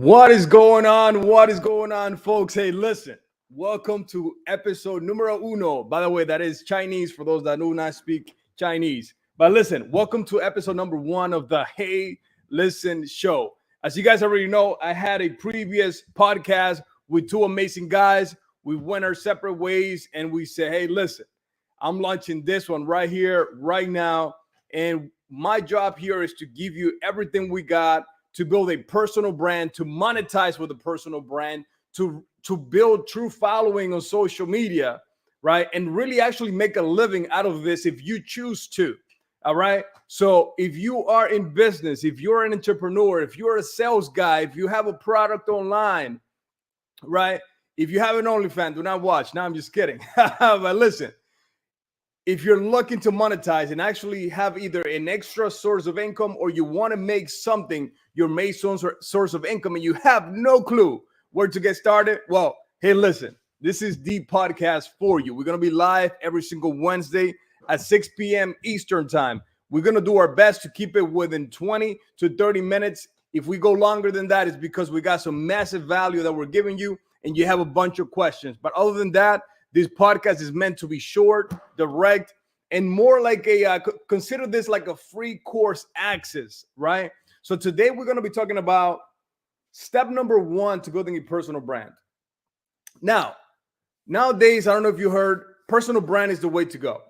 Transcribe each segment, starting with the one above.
What is going on? What is going on, folks? Hey, listen, welcome to episode numero uno. By the way, that is Chinese for those that do not speak Chinese. But listen, welcome to episode number one of the Hey Listen show. As you guys already know, I had a previous podcast with two amazing guys. We went our separate ways and we said, hey, listen, I'm launching this one right here, right now. And my job here is to give you everything we got to build a personal brand, to monetize with a personal brand, to build true following on social media, right? And really actually make a living out of this if you choose to, all right? So if you are in business, if you're an entrepreneur, if you're a sales guy, if you have a product online, right? If you have an OnlyFans, do not watch. No, I'm just kidding. But listen, if you're looking to monetize and actually have either an extra source of income or you want to make something your main source of income and you have no clue where to get started, well, hey, listen, this is the podcast for you. We're going to be live every single Wednesday at 6 p.m. Eastern time. We're going to do our best to keep it within 20 to 30 minutes. If we go longer than that, it's because we got some massive value that we're giving you and you have a bunch of questions. But other than that, this podcast is meant to be short, direct, and more like consider this like a free course access, right? So today we're going to be talking about step number one to building a personal brand. Now, nowadays, I don't know if you heard, personal brand is the way to go.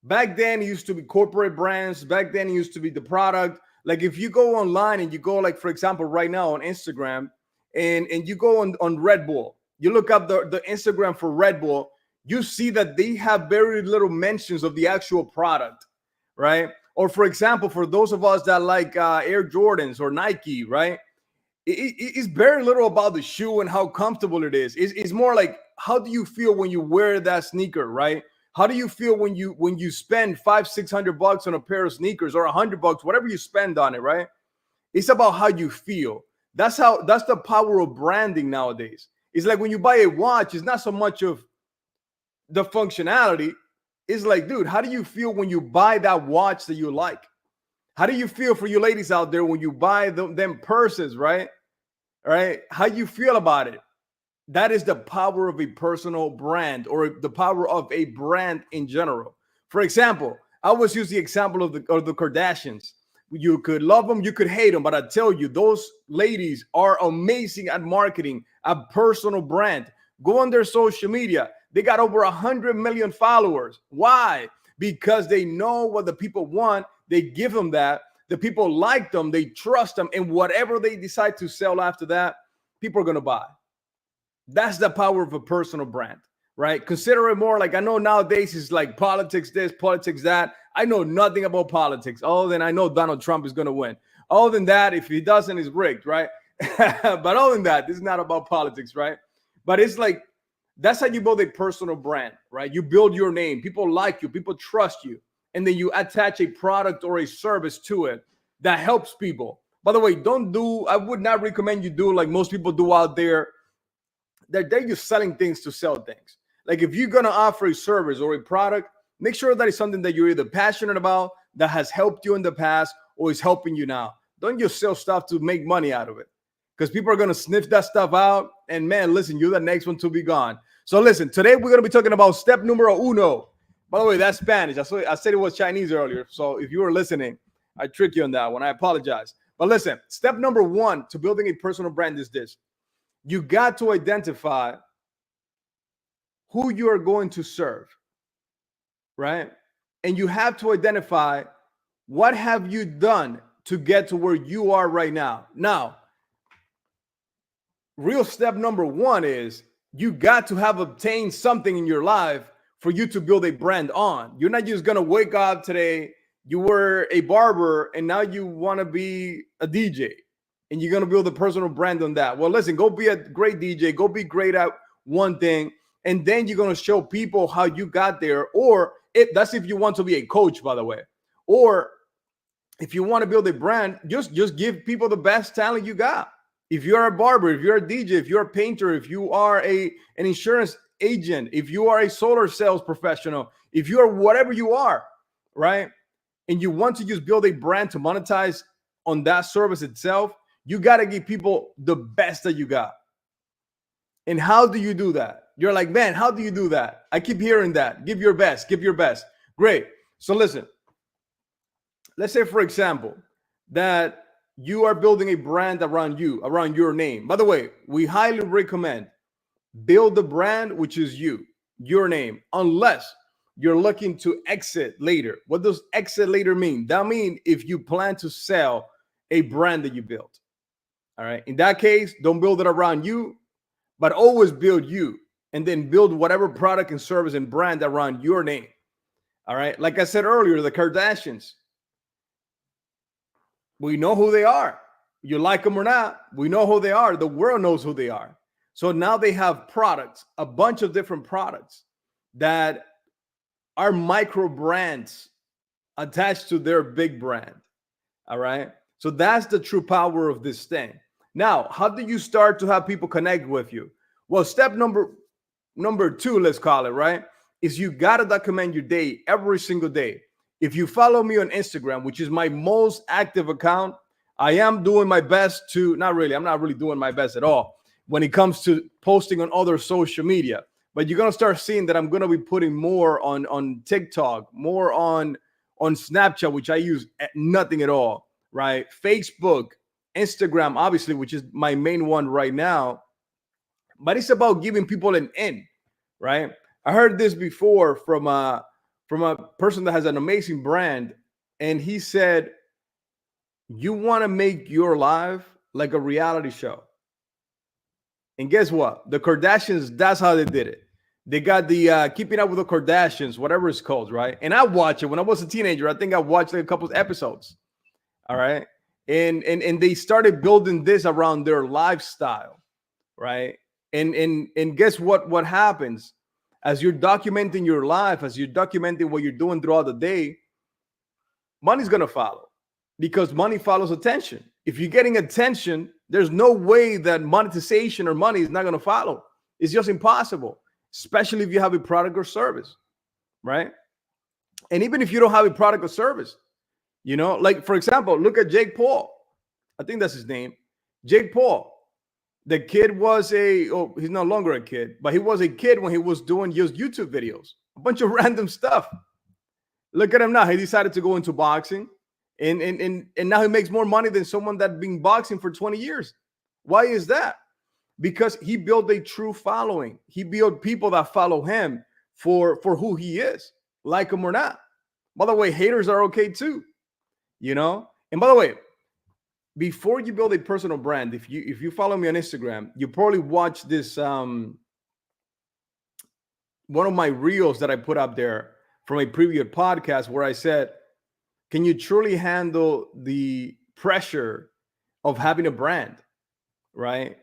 Back then, it used to be corporate brands. Back then, it used to be the product. Like if you go online and you go like, for example, right now on Instagram and you go on Red Bull, you look up the Instagram for Red Bull, you see that they have very little mentions of the actual product, right? Or for example, for those of us that like Air Jordans or Nike, right? It's very little about the shoe and how comfortable it is. It's more like, how do you feel when you wear that sneaker, right? How do you feel when you spend $500-600 on a pair of sneakers or $100, whatever you spend on it, right? It's about how you feel. That's the power of branding nowadays. It's like when you buy a watch, it's not so much of the functionality. Is like, dude, how do you feel when you buy that watch that you like? How do you feel for you ladies out there when you buy them purses, right? How you feel about it? That is the power of a personal brand or the power of a brand in general. For example, I always use the example of the Kardashians. You could love them, you could hate them, but I tell you, those ladies are amazing at marketing a personal brand. Go on their social media. They got over 100 million followers. Why? Because they know what the people want. They give them that. The people like them. They trust them. And whatever they decide to sell after that, people are going to buy. That's the power of a personal brand, right? Consider it more like, I know nowadays it's like politics this, politics that. I know nothing about politics. Other than I know Donald Trump is going to win. Other than that, if he doesn't, it's rigged, right? But other than that, this is not about politics, right? But it's like, that's how you build a personal brand, right? You build your name. People like you. People trust you. And then you attach a product or a service to it that helps people. By the way, I would not recommend you do like most people do out there. They're just selling things to sell things. Like if you're going to offer a service or a product, make sure that it's something that you're either passionate about, that has helped you in the past, or is helping you now. Don't just sell stuff to make money out of it. Because people are going to sniff that stuff out. And man, listen, you're the next one to be gone. So listen, today we're going to be talking about step numero uno. By the way, that's Spanish. I said it was Chinese earlier. So if you were listening, I tricked you on that one. I apologize. But listen, step number one to building a personal brand is this. You got to identify who you are going to serve, right? And you have to identify what have you done to get to where you are right now. Now, real step number one is you got to have obtained something in your life for you to build a brand on. You're not just going to wake up today, you were a barber, and now you want to be a DJ, and you're going to build a personal brand on that. Well, listen, go be a great DJ, go be great at one thing, and then you're going to show people how you got there. Or that's if you want to be a coach, by the way. Or if you want to build a brand, just give people the best talent you got. If you're a barber, if you're a DJ, if you're a painter, if you are an insurance agent, if you are a solar sales professional, if you are whatever you are, right? And you want to just build a brand to monetize on that service itself, You got to give people the best that you got. And how do you do that? You're like, man, how do you do that? I keep hearing that. Give your best, give your best. Great. So listen, let's say, for example, that you are building a brand around you, around your name. By the way, we highly recommend build the brand, which is you, your name, unless you're looking to exit later. What does exit later mean? That means if you plan to sell a brand that you built. All right. In that case, don't build it around you, but always build you and then build whatever product and service and brand around your name. All right. Like I said earlier, the Kardashians, we know who they are. You like them or not, we know who they are. The world knows who they are. So now they have products, a bunch of different products that are micro brands attached to their big brand. All right. So that's the true power of this thing. Now, how do you start to have people connect with you? Well, step number 2, let's call it, right, is you got to document your day every single day. If you follow me on Instagram, which is my most active account, I am doing my best to, I'm not really doing my best at all when it comes to posting on other social media. But you're going to start seeing that I'm going to be putting more on TikTok, more on Snapchat, which I use nothing at all, right? Facebook, Instagram, obviously, which is my main one right now. But it's about giving people an in, right? I heard this before from a person that has an amazing brand, and he said, you want to make your life like a reality show. And guess what? The Kardashians, that's how they did it. They got the Keeping Up with the Kardashians, whatever it's called, right? And I watched it when I was a teenager. I think I watched like a couple of episodes. All right. And they started building this around their lifestyle, right? And guess what happens? As you're documenting your life, as you're documenting what you're doing throughout the day, money's going to follow, because money follows attention. If you're getting attention, there's no way that monetization or money is not going to follow. It's just impossible, especially if you have a product or service, right? And even if you don't have a product or service, like, for example, look at Jake Paul. I think that's his name. Jake Paul. The kid was he's no longer a kid, but he was a kid when he was doing just YouTube videos, a bunch of random stuff. Look at him now. He decided to go into boxing, and now he makes more money than someone that's been boxing for 20 years. Why is that? Because he built a true following. He built people that follow him for who he is, like him or not. By the way, haters are okay too. And by the way, before you build a personal brand, if you follow me on Instagram, you probably watch this one of my reels that I put up there from a previous podcast where I said, can you truly handle the pressure of having a brand, right?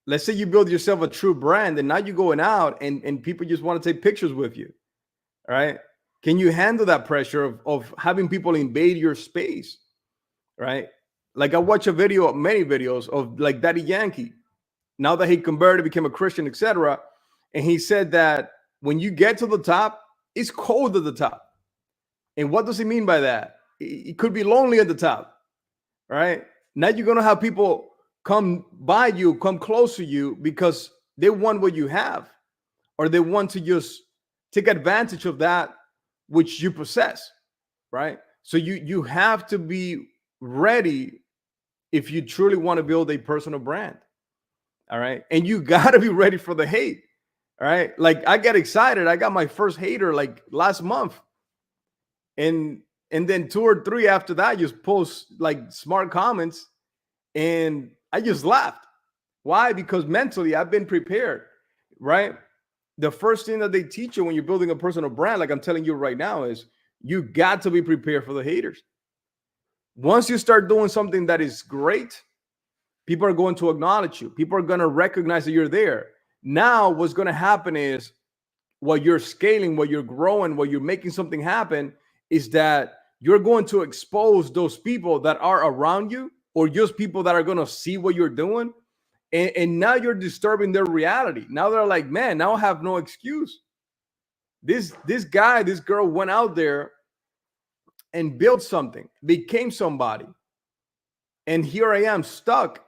Let's say you build yourself a true brand, and now you're going out and people just want to take pictures with you, right? Can you handle that pressure of having people invade your space, right? Like, I watch many videos of like Daddy Yankee, now that he converted, became a Christian, etc. And he said that when you get to the top, it's cold at the top. And what does he mean by that? It could be lonely at the top, right? Now you're going to have people come by you, come close to you, because they want what you have, or they want to just take advantage of that which you possess, right? So you have to be ready if you truly want to build a personal brand. All right. And you got to be ready for the hate. All right. Like, I get excited. I got my first hater like last month. And then 2 or 3 after that, just post like smart comments. And I just laughed. Why? Because mentally I've been prepared, right? The first thing that they teach you when you're building a personal brand, like I'm telling you right now, is you got to be prepared for the haters. Once you start doing something that is great, people are going to acknowledge you. People are going to recognize that you're there. Now, what's going to happen is, while you're scaling, while you're growing, while you're making something happen, is that you're going to expose those people that are around you, or just people that are going to see what you're doing. And now you're disturbing their reality. Now they're like, man, now I have no excuse. This girl went out there and built something, became somebody. And here I am stuck.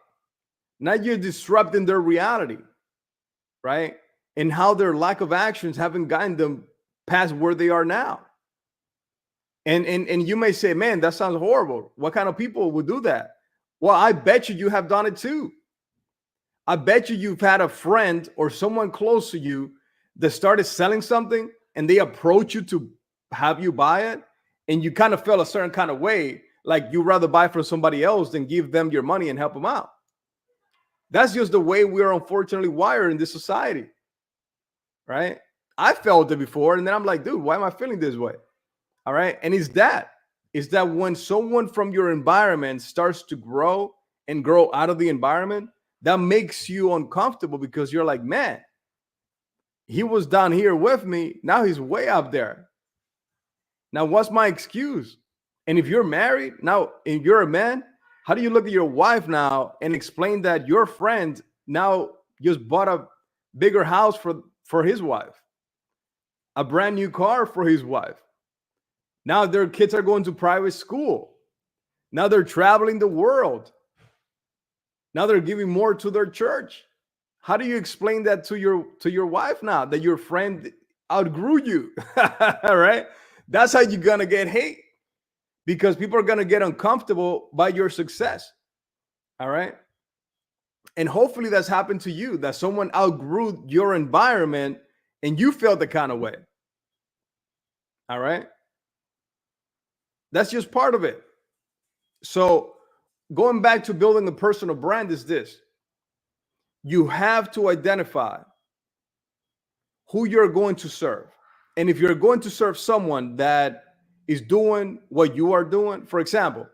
Now you're disrupting their reality, right? And how their lack of actions haven't gotten them past where they are now. And you may say, man, that sounds horrible. What kind of people would do that? Well, I bet you have done it too. I bet you've had a friend or someone close to you that started selling something and they approach you to have you buy it, and you kind of feel a certain kind of way, like you'd rather buy from somebody else than give them your money and help them out. That's just the way we're unfortunately wired in this society, right? I felt it before, and then I'm like, dude, why am I feeling this way? All right. And it's that when someone from your environment starts to grow and grow out of the environment, that makes you uncomfortable because you're like, man, he was down here with me. Now he's way up there. Now, what's my excuse? And if you're married, now, if you're a man, how do you look at your wife now and explain that your friend now just bought a bigger house for his wife, a brand new car for his wife? Now their kids are going to private school. Now they're traveling the world. Now they're giving more to their church. How do you explain that to your wife now that your friend outgrew you? All right. That's how you're going to get hate, because people are going to get uncomfortable by your success. All right. And hopefully that's happened to you, that someone outgrew your environment and you felt the kind of way. All right. That's just part of it. So going back to building a personal brand is this. You have to identify who you're going to serve. And if you're going to serve someone that is doing what you are doing, for example,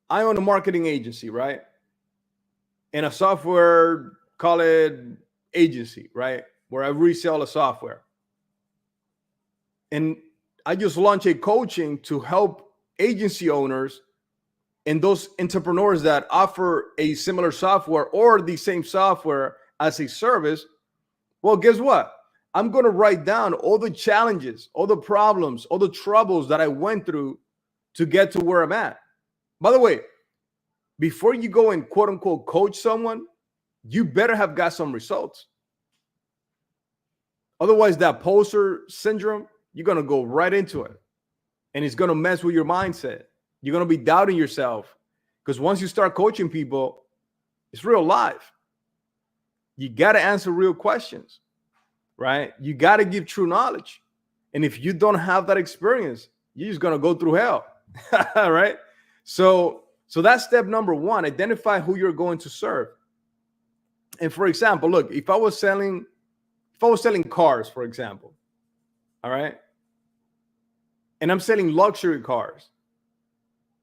I own a marketing agency, right? And a software, call it agency, right? Where I resell a software. And I just launched a coaching to help agency owners and those entrepreneurs that offer a similar software or the same software as a service. Well, guess what? I'm going to write down all the challenges, all the problems, all the troubles that I went through to get to where I'm at. By the way, before you go and quote unquote coach someone, you better have got some results. Otherwise, that poster syndrome, you're going to go right into it. And it's going to mess with your mindset. You're going to be doubting yourself, because once you start coaching people, it's real life. You got to answer real questions, right? You got to give true knowledge. And if you don't have that experience, you're just going to go through hell. Right? So that's step number one. Identify who you're going to serve. And for example, look, if I was selling cars, for example, all right, and I'm selling luxury cars,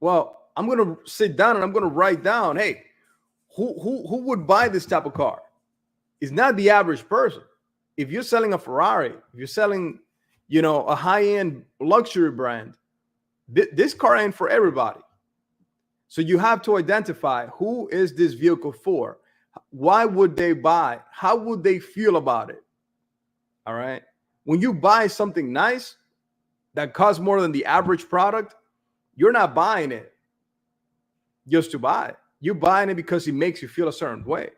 well, I'm going to sit down and I'm going to write down, hey, who would buy this type of car? It's not the average person. If you're selling a Ferrari, if you're selling, a high-end luxury brand, this car ain't for everybody. So you have to identify, who is this vehicle for? Why would they buy? How would they feel about it? All right. When you buy something nice that costs more than the average product, you're not buying it just to buy it. You're buying it because it makes you feel a certain way.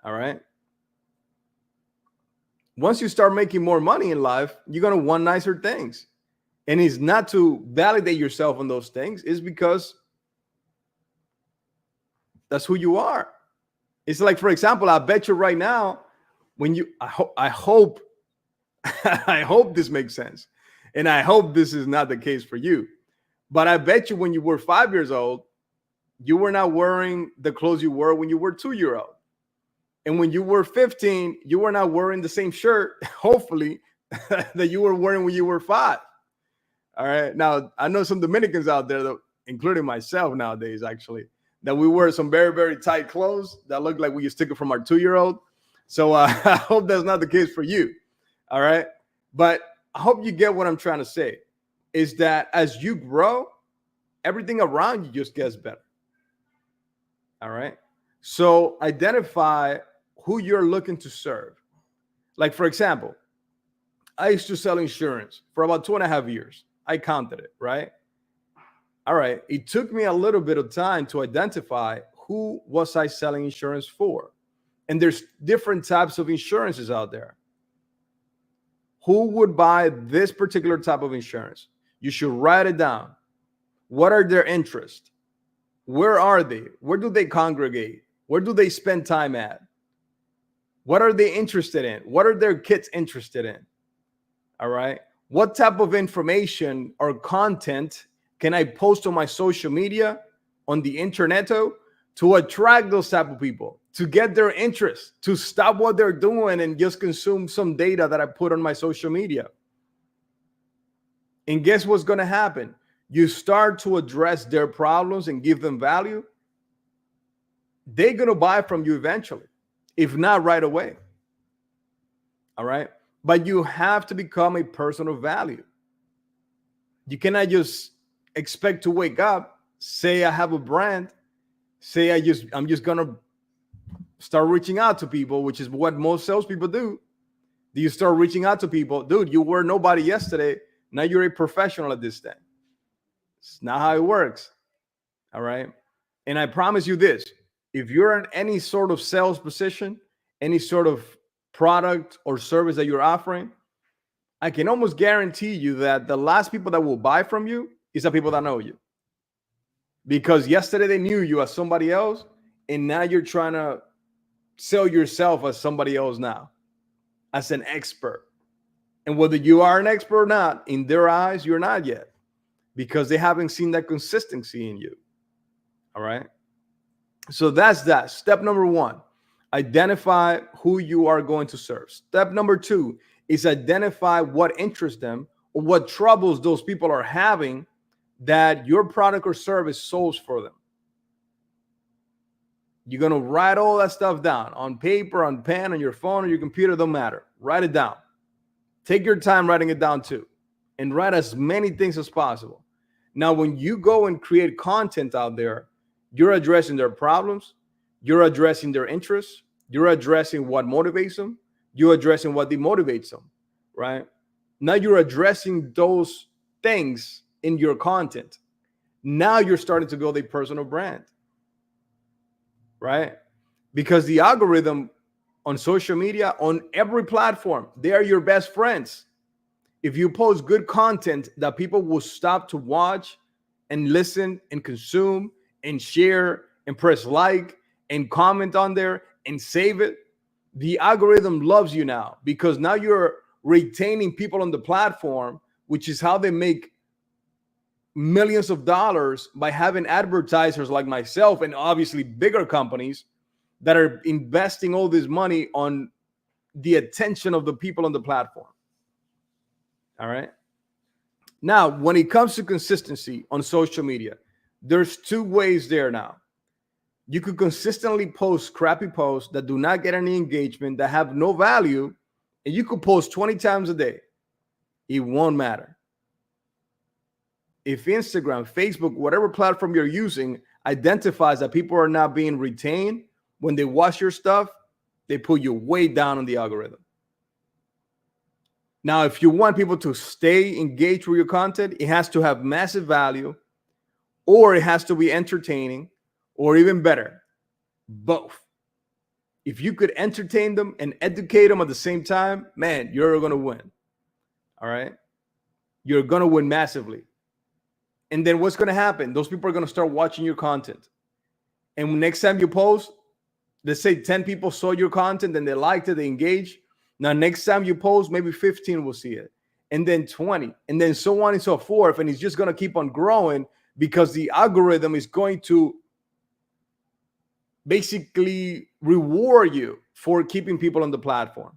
All right. Once you start making more money in life, you're going to want nicer things. And it's not to validate yourself on those things. It's because that's who you are. It's like, for example, I bet you right now, I hope I hope this makes sense. And I hope this is not the case for you. But I bet you when you were 5 years old, you were not wearing the clothes you wore when you were 2-year-old. And when you were 15, you were not wearing the same shirt, hopefully, that you were wearing when you were 5. All right. Now, I know some Dominicans out there, that, including myself nowadays, actually, that we wear some very, very tight clothes that look like we just took it from our 2-year-old. So I hope that's not the case for you. All right. But I hope you get what I'm trying to say, is that as you grow, everything around you just gets better. All right. So identify who you're looking to serve. Like, for example, I used to sell insurance for about 2.5 years. I counted it, right? All right. It took me a little bit of time to identify who was I selling insurance for. And there's different types of insurances out there. Who would buy this particular type of insurance? You should write it down. What are their interests? Where are they? Where do they congregate? Where do they spend time at? What are they interested in? What are their kids interested in? All right. What type of information or content can I post on my social media, on the internet to attract those type of people, to get their interest, to stop what they're doing and just consume some data that I put on my social media? And guess what's going to happen? You start to address their problems and give them value. They're going to buy from you eventually, if not right away. All right. But you have to become a person of value. You cannot just expect to wake up, say I have a brand, say I'm just going to start reaching out to people, which is what most salespeople do. You start reaching out to people. Dude, you were nobody yesterday. Now you're a professional at this thing. It's not how it works. All right. And I promise you this, if you're in any sort of sales position, any sort of product or service that you're offering, I can almost guarantee you that the last people that will buy from you is the people that know you. Because yesterday they knew you as somebody else, and now you're trying to sell yourself as somebody else now, as an expert. And whether you are an expert or not, in their eyes, you're not yet, because they haven't seen that consistency in you. All right. So that's that. Step number one, identify who you are going to serve. Step number two is identify what interests them or what troubles those people are having that your product or service solves for them. You're going to write all that stuff down on paper, on pen, on your phone, on your computer, don't matter. Write it down. Take your time writing it down too, and write as many things as possible. Now, when you go and create content out there, you're addressing their problems, you're addressing their interests, you're addressing what motivates them, you're addressing what demotivates them, right? Now you're addressing those things in your content. Now you're starting to build a personal brand, right? Because the algorithm on social media, on every platform, they are your best friends. If you post good content that people will stop to watch and listen and consume and share and press like and comment on there and save it, the algorithm loves you now, because now you're retaining people on the platform, which is how they make millions of dollars, by having advertisers like myself and obviously bigger companies that are investing all this money on the attention of the people on the platform. All right. Now, when it comes to consistency on social media, there's two ways there now. You could consistently post crappy posts that do not get any engagement, that have no value, and you could post 20 times a day. It won't matter. If Instagram, Facebook, whatever platform you're using identifies that people are not being retained when they watch your stuff, they put you way down on the algorithm. Now, if you want people to stay engaged with your content, it has to have massive value, or it has to be entertaining, or even better, both. If you could entertain them and educate them at the same time, man, you're going to win. All right. You're going to win massively. And then what's going to happen? Those people are going to start watching your content. And next time you post, let's say 10 people saw your content and they liked it, they engaged. Now, next time you post, maybe 15 will see it, and then 20, and then so on and so forth. And it's just going to keep on growing, because the algorithm is going to basically reward you for keeping people on the platform.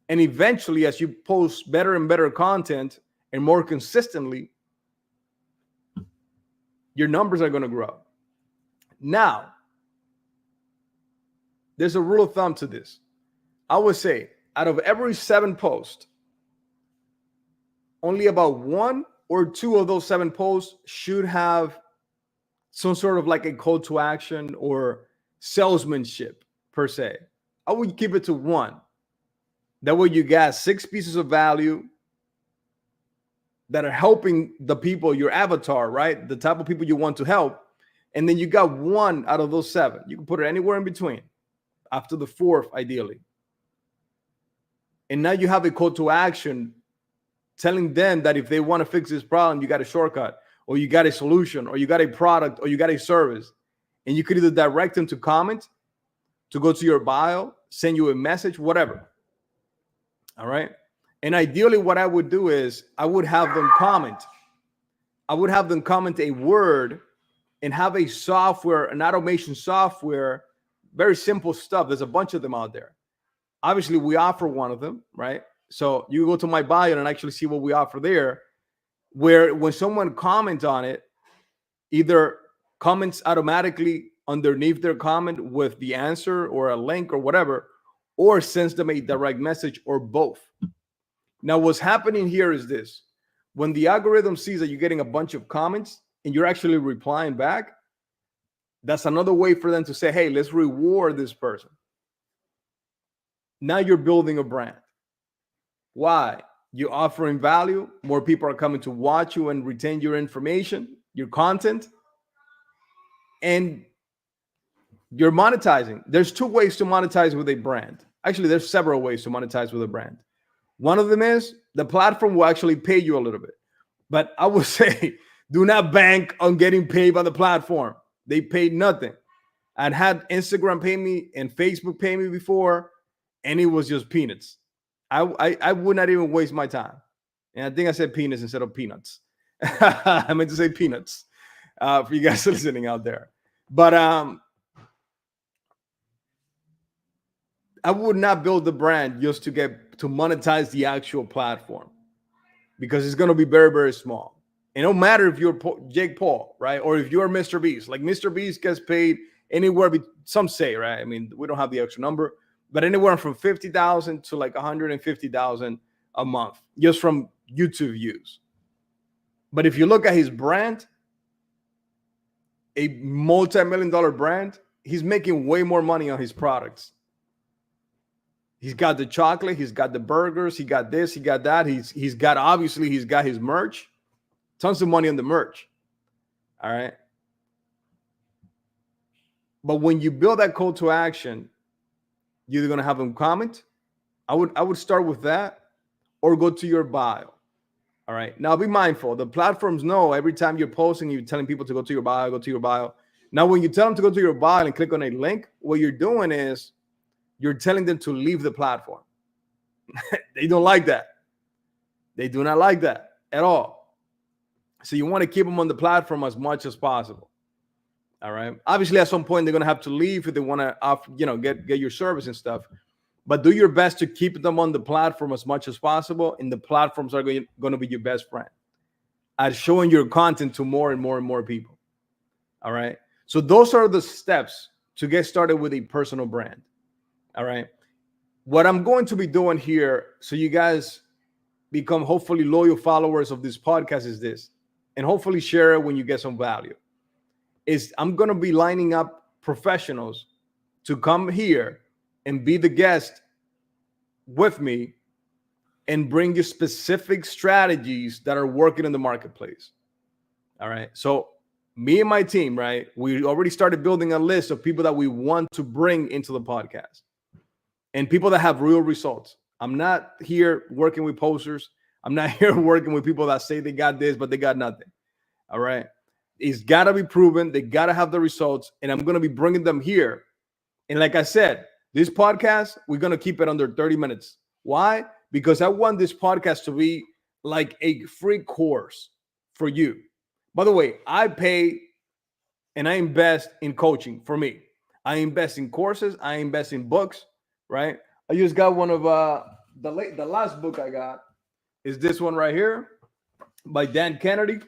And eventually, as you post better and better content and more consistently, your numbers are going to grow. Now, there's a rule of thumb to this. I would say out of every 7 posts, only about 1 or 2 of those 7 posts should have some sort of like a call to action or salesmanship per se. I would keep it to 1. That way you got 6 pieces of value that are helping the people, your avatar, right? The type of people you want to help. And then you got one out of those 7. You can put it anywhere in between, after the 4th, ideally. And now you have a call to action telling them that if they want to fix this problem, you got a shortcut, or you got a solution, or you got a product, or you got a service. And you could either direct them to comment, to go to your bio, send you a message, whatever. All right. And ideally, what I would do is I would have them comment. I would have them comment a word and have a software, an automation software, very simple stuff. There's a bunch of them out there. Obviously, we offer one of them, right? So you go to my bio and actually see what we offer there, where when someone comments on it, either comments automatically underneath their comment with the answer or a link or whatever, or sends them a direct message, or both. Now, what's happening here is this. When the algorithm sees that you're getting a bunch of comments and you're actually replying back, that's another way for them to say, hey, let's reward this person. Now you're building a brand. Why? You're offering value. More people are coming to watch you and retain your information, your content, and you're monetizing. There's 2 ways to monetize with a brand. Actually, there's several ways to monetize with a brand. One of them is the platform will actually pay you a little bit. But I would say do not bank on getting paid by the platform. They paid nothing. I'd had Instagram pay me and Facebook pay me before, and it was just peanuts. I would not even waste my time. And I think I said penis instead of peanuts. I meant to say peanuts for you guys listening out there. But I would not build the brand just to monetize the actual platform, because it's going to be very, very small. It don't matter if you're Jake Paul, right? Or if you're Mr. Beast. Like Mr. Beast gets paid anywhere, some say, right? I mean, we don't have the actual number, but anywhere from 50,000 to like 150,000 a month just from YouTube views. But if you look at his brand, a multi-million-dollar brand, he's making way more money on his products. He's got the chocolate, he's got the burgers, he got this, he got that. He's got his merch. Tons of money on the merch. All right. But when you build that call to action, you're either going to have them comment. I would start with that, or go to your bio. All right. Now be mindful. The platforms know every time you're posting, you're telling people to go to your bio, go to your bio. Now, when you tell them to go to your bio and click on a link, what you're doing is you're telling them to leave the platform. They don't like that. They do not like that at all. So you want to keep them on the platform as much as possible. All right. Obviously, at some point, they're going to have to leave if they want to, get your service and stuff. But do your best to keep them on the platform as much as possible. And the platforms are going to be your best friend at showing your content to more and more and more people. All right. So those are the steps to get started with a personal brand. All right. What I'm going to be doing here, so you guys become hopefully loyal followers of this podcast, is this, and hopefully share it when you get some value, is I'm going to be lining up professionals to come here and be the guest with me and bring you specific strategies that are working in the marketplace. All right. So me and my team, right, we already started building a list of people that we want to bring into the podcast and people that have real results. I'm not here working with posters. I'm not here working with people that say they got this, but they got nothing. All right. It's got to be proven. They got to have the results. And I'm going to be bringing them here. And like I said, this podcast, we're going to keep it under 30 minutes. Why? Because I want this podcast to be like a free course for you. By the way, I pay and I invest in coaching for me. I invest in courses. I invest in books, right? I just got one of the last book I got is this one right here by Dan Kennedy.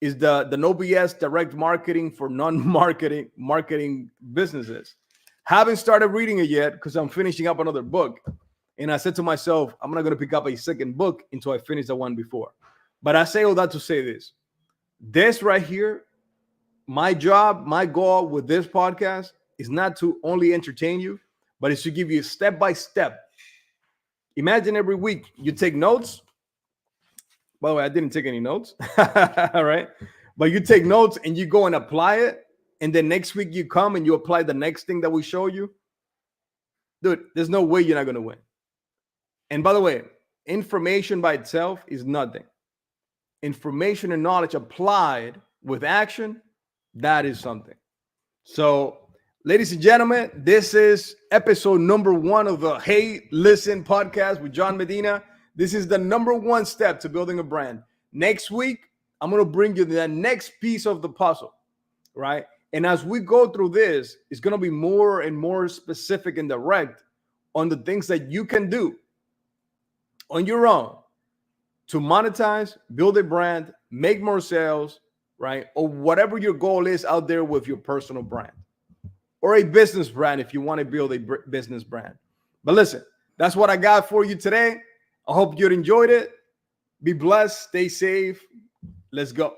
Is the No BS Direct Marketing for Non-Marketing Businesses. Haven't started reading it yet because I'm finishing up another book. And I said to myself, I'm not going to pick up a second book until I finish the one before. But I say all that to say this. This right here, my job, my goal with this podcast is not to only entertain you, but it's to give you step by step. Imagine every week you take notes. By the way, I didn't take any notes. All right. But you take notes and you go and apply it. And then next week you come and you apply the next thing that we show you. Dude, there's no way you're not going to win. And by the way, information by itself is nothing. Information and knowledge applied with action, that is something. So, ladies and gentlemen, this is episode number 1 of the Hey Listen podcast with John Medina. This is the number 1 step to building a brand. Next week, I'm going to bring you the next piece of the puzzle, right? And as we go through this, it's going to be more and more specific and direct on the things that you can do on your own to monetize, build a brand, make more sales, right? Or whatever your goal is out there with your personal brand or a business brand if you want to build a business brand. But listen, that's what I got for you today. I hope you enjoyed it. Be blessed. Stay safe. Let's go.